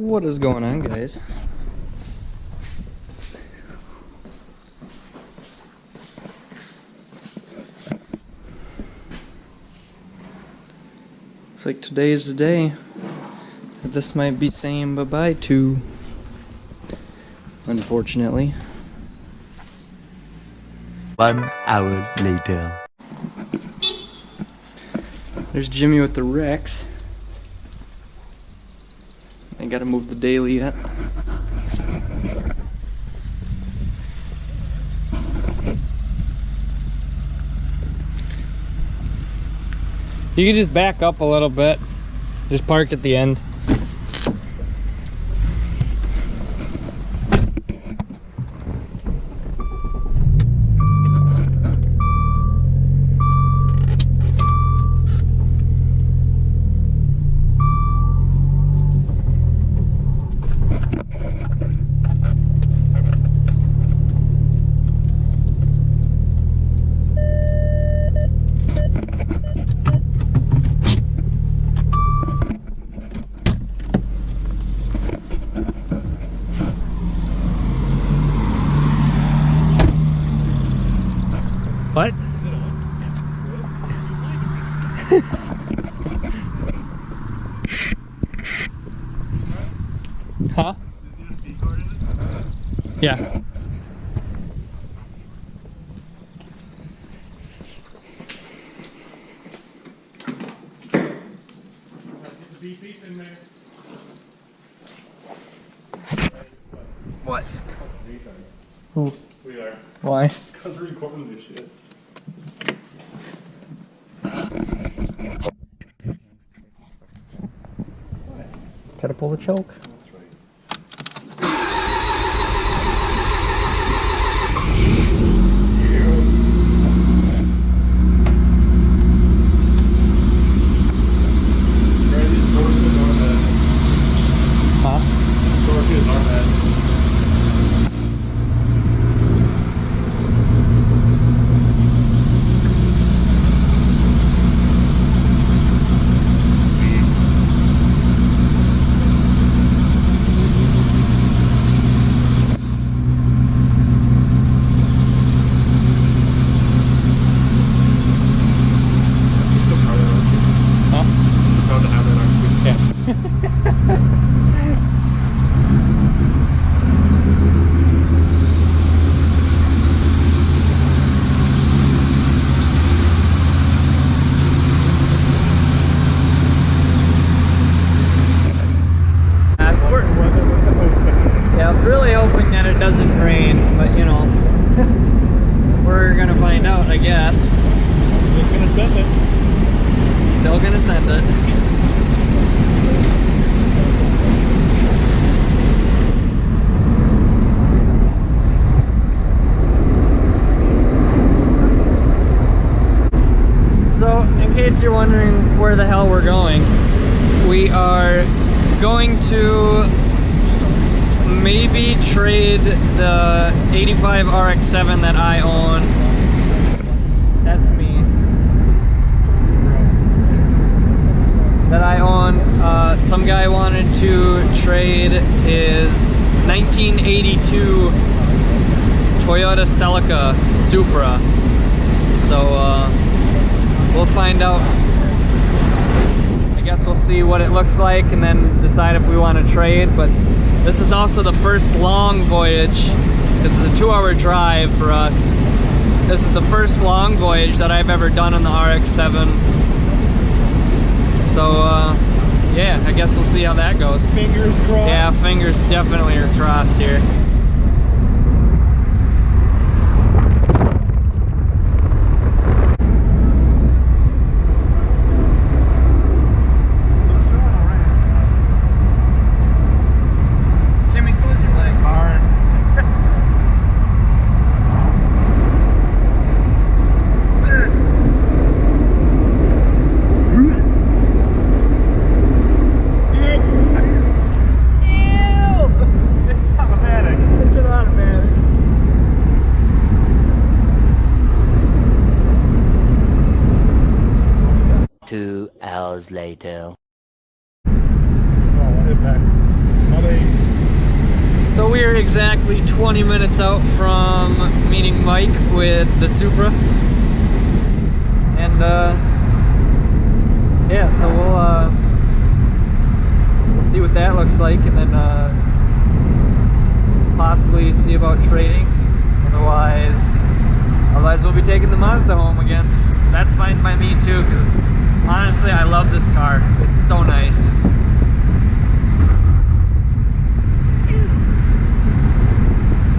What is going on, guys? Looks like today's the day that this might be saying bye-bye to, unfortunately. 1 hour later. There's Jimmy with the Rex. I gotta move the daily yet. You can just back up a little bit. Just park at the end. What? Huh? Yeah. What? Who? We are. Why? Because we're recording this shit. Gotta pull the choke. That's right. Huh? Torque is our bad. Yeah, I'm really hoping that it doesn't rain, but you know, we're gonna find out, I guess. It's gonna send it. Still gonna send it. So, in case you're wondering where the hell we're going, we are going to maybe trade the 85 RX7 that I own. That's me. That I own. Some guy wanted to trade his 1982 Toyota Celica Supra. So we'll find out. I guess we'll see what it looks like and then decide if we want to trade. But this is also the first long voyage. This is a 2-hour drive for us. This is the first long voyage that I've ever done on the RX7. So yeah, I guess we'll see how that goes. Fingers crossed. Yeah, fingers definitely are crossed here. Hours later. Oh, impact. So we are exactly 20 minutes out from meeting Mike with the Supra. And yeah, so we'll see what that looks like, and then possibly see about trading. Otherwise we'll be taking the Mazda home again. That's fine by me too, because honestly I love this car. It's so nice.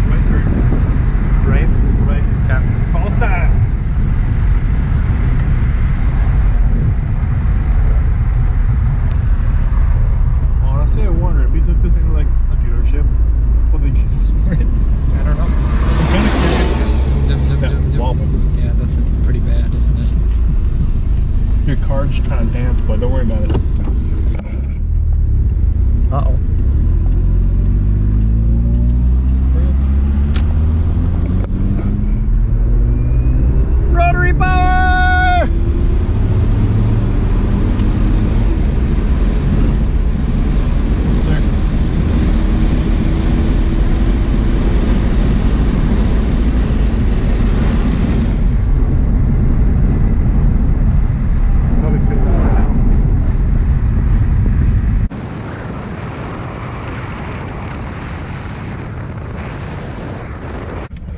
Right turn. Right? Right. Okay. Call sign. Honestly, I wonder if we took this into like a dealership, what they give us for it. I don't know. I'm kind of curious. Yeah, that's pretty bad, isn't it? Your car just kind of dance, but don't worry about it. Uh-oh. Rotary power! Clear. Probably fit that out.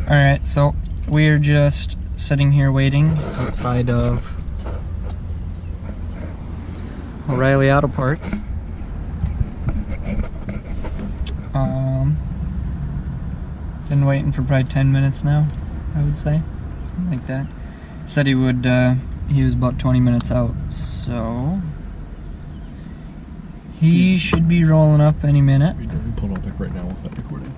Alright, so we're just sitting here waiting outside of O'Reilly Auto Parts. Been waiting for probably 10 minutes now, I would say. Something like that. Said he would, he was about 20 minutes out, so he should be rolling up any minute. We can pull up like right now with that recording.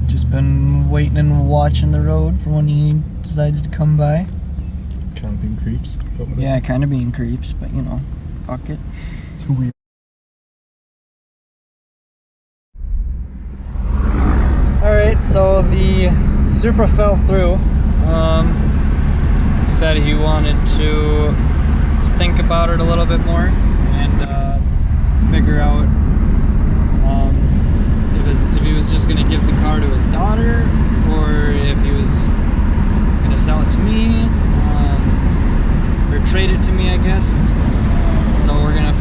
Just been waiting and watching the road for when he decides to come by. Kind of being creeps. But whatever. Yeah, kind of being creeps, but you know, fuck it. It's who we. Alright, so the Supra fell through. Said he wanted to think about it a little bit more and figure out if he was just going to give the car to his daughter or if he was going to sell it to me, or trade it to me, I guess. So we're going to,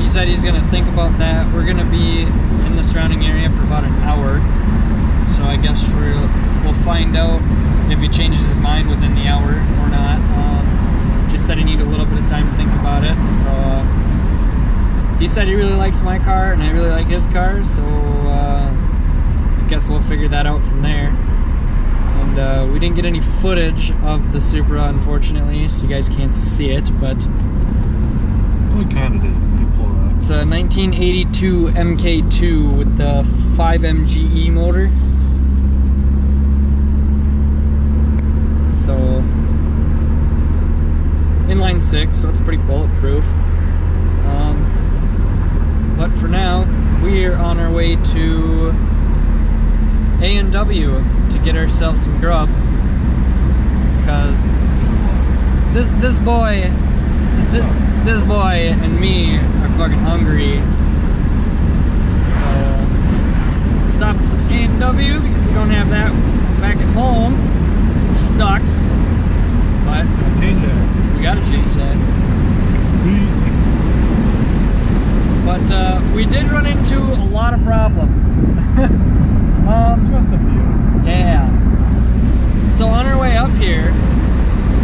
he said he's going to think about that. We're going to be in the surrounding area for about an hour. So I guess we'll find out if he changes his mind within the hour or not. Just said he needed a little bit of time to think about it. So he said he really likes my car and I really like his car. So I guess we'll figure that out from there. And we didn't get any footage of the Supra, unfortunately, so you guys can't see it, but We kind of did. You pull it out. it's a 1982 MK2 with the 5MGE motor. So inline 6, so it's pretty bulletproof. But for now, we are on our way to A&W to get ourselves some grub, because this boy and me are fucking hungry. So stop at some A&W because we don't have that back at home, which sucks. But Change it. we gotta change that. But we did run into a lot of problems. Just a few. Yeah. So on our way up here,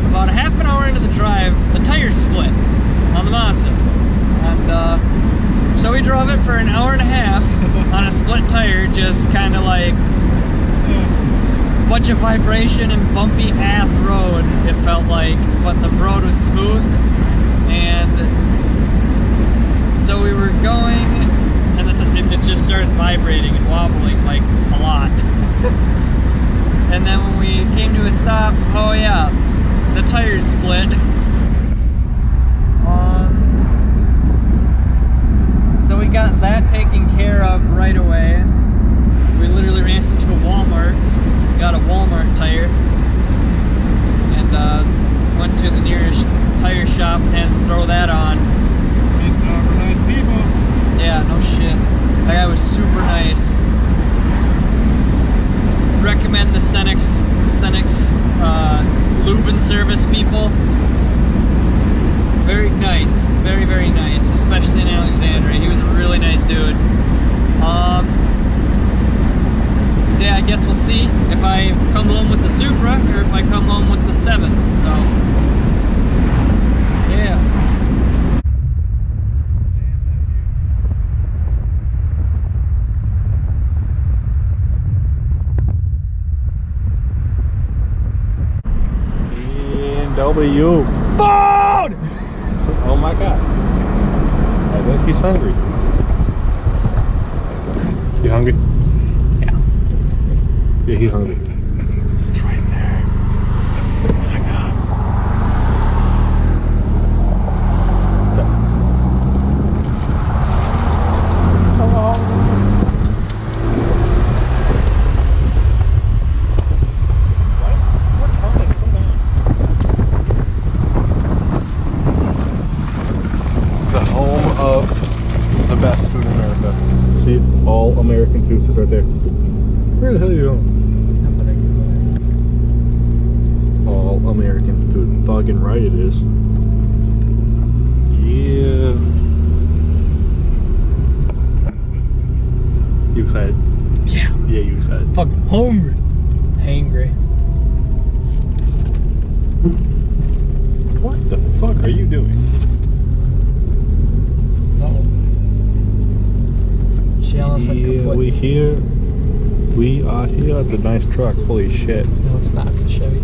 about a half an hour into the drive, the tires split on the Mazda. And so we drove it for an hour and a half on a split tire, just kind of like bunch of vibration and bumpy ass road, it felt like, but the road was smooth. And so we were going, and it just started vibrating and wobbling like a lot. And then when we came to a stop, oh yeah, the tires split. So we got that taken care of right away. We literally ran to Walmart, got a Walmart tire, and went to the nearest tire shop and throw that on. Nice people. I guess we'll see if I come home with the Supra or if I come home with the 7. So, yeah. W. Food! Oh my god. I think he's hungry. You hungry? Yeah. Yeah, he's hungry. It's right there. Oh my god. Best food in America. See, all American foods is right there. Where the hell are you going? All American food. Fucking right it is. Yeah. You excited? Yeah. Yeah, you excited. Fucking hungry. Hangry. What the fuck are you doing? Yeah, we here. We are here. It's a nice truck. Holy shit. No, it's not. It's a Chevy.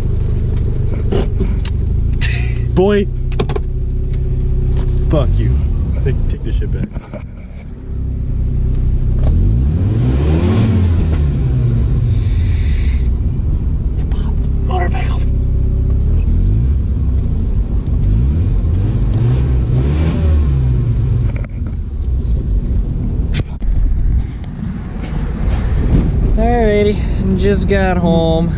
Boy. Fuck you. Take this shit back. It popped. Motorcycle. Alrighty, just got home.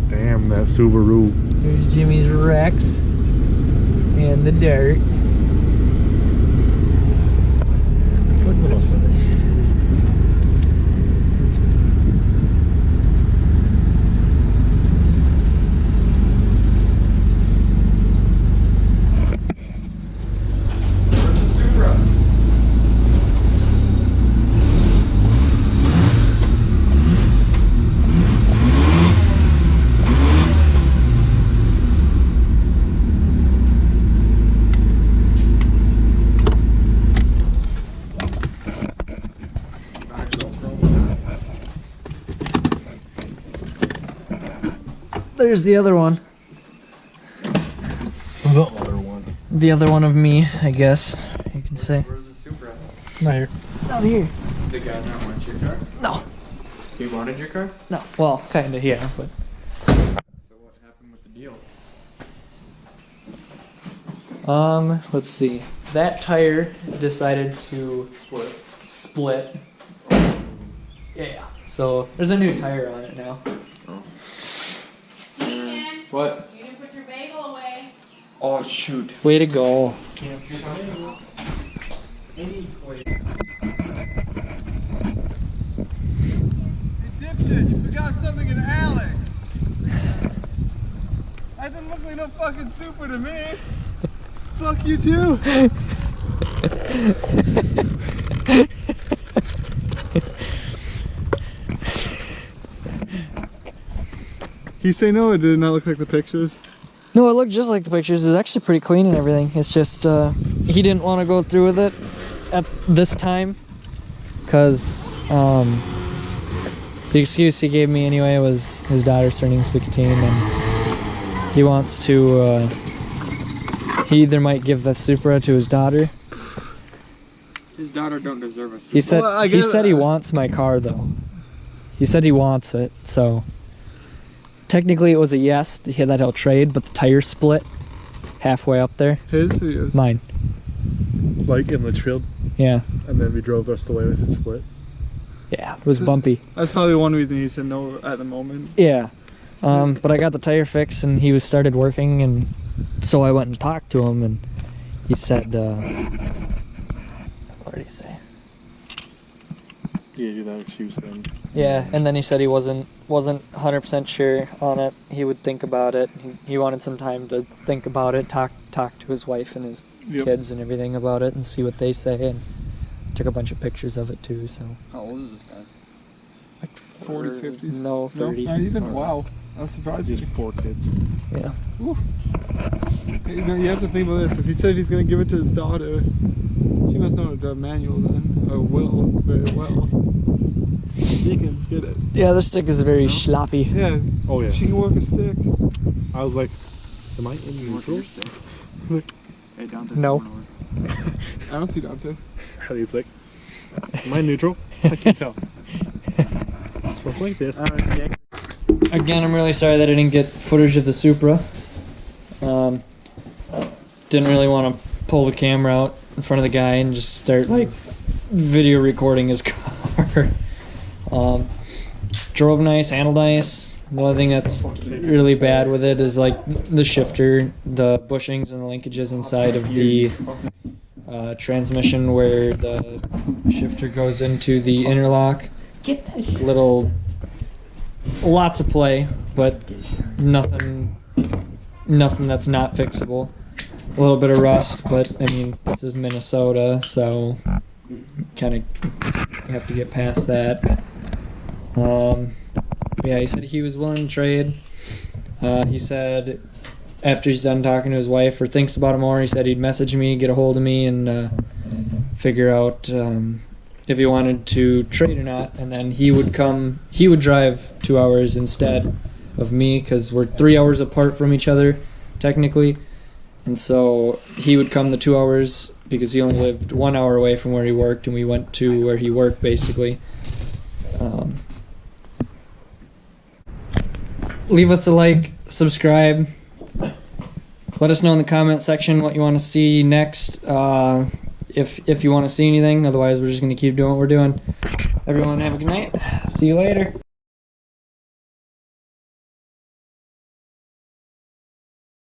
Damn, that Subaru. Here's Jimmy's Rex and the dirt. What's this? There's the other one. The other one. The other one of me, I guess you can say. Where's the Supra? Not here. Not here. The guy not want your car? No. He wanted your car? No. Well, kinda, yeah, but. So what happened with the deal? Let's see. That tire decided to split. Yeah. So there's a new tire on it now. Ethan, What? you didn't put your bagel away. Oh shoot. Way to go. Dipshit, you forgot something in Alex. That didn't look like no fucking Supra to me. Fuck you too. He say no, or did it not look like the pictures? No, it looked just like the pictures. It was actually pretty clean and everything. It's just he didn't want to go through with it at this time because the excuse he gave me anyway was his daughter's turning 16 and he wants to he either might give the Supra to his daughter. His daughter don't deserve a Supra. He said Well, he said he wants my car though. He said he wants it, so technically it was a yes that he'll trade, but the tire split halfway up there. His or yours? Mine. Like in Litchfield, Yeah. and then we drove the rest of the way with it split. Yeah, it was bumpy. That's probably one reason he said no at the moment. Yeah. But I got the tire fixed and he started working, and so I went and talked to him and he said what did he say? Yeah, you that excuse then. Yeah, and then he said he wasn't 100% sure on it. He would think about it. He wanted some time to think about it, talk to his wife and his Yep. kids and everything about it and see what they say, and took a bunch of pictures of it too, so How old is this guy? Like 40s, 50s? No, 30. No, not even? Wow. That surprised me. He's 4 kids. Yeah. Ooh. Hey, you know, you have to think about this. If he said he's going to give it to his daughter, she must know the manual then. Or will very well. He can get it. Yeah, the stick is very sloppy. Yeah. Oh yeah. She can work a stick. I was like, am I in neutral? Hey, Dante. No. I don't see Dante. It's like, am I neutral? I can't tell. It's supposed like this. Again, I'm really sorry that I didn't get footage of the Supra. Didn't really want to pull the camera out in front of the guy and just start like video recording his car. Drove nice, handled nice. The only thing that's really bad with it is like the shifter, the bushings and the linkages inside of the transmission where the shifter goes into the interlock. Lots of play, but nothing that's not fixable. A little bit of rust, but I mean, this is Minnesota, so kind of have to get past that. Yeah, he said he was willing to trade. He said after he's done talking to his wife or thinks about it more, he said he'd message me, get a hold of me, and figure out if he wanted to trade or not. And then he would drive 2 hours instead of me, because we're 3 hours apart from each other technically. And so he would come the 2 hours because he only lived 1 hour away from where he worked, and we went to where he worked basically. Leave us a like, subscribe. Let us know in the comment section what you want to see next, if you want to see anything. Otherwise, we're just going to keep doing what we're doing. Everyone have a good night. See you later.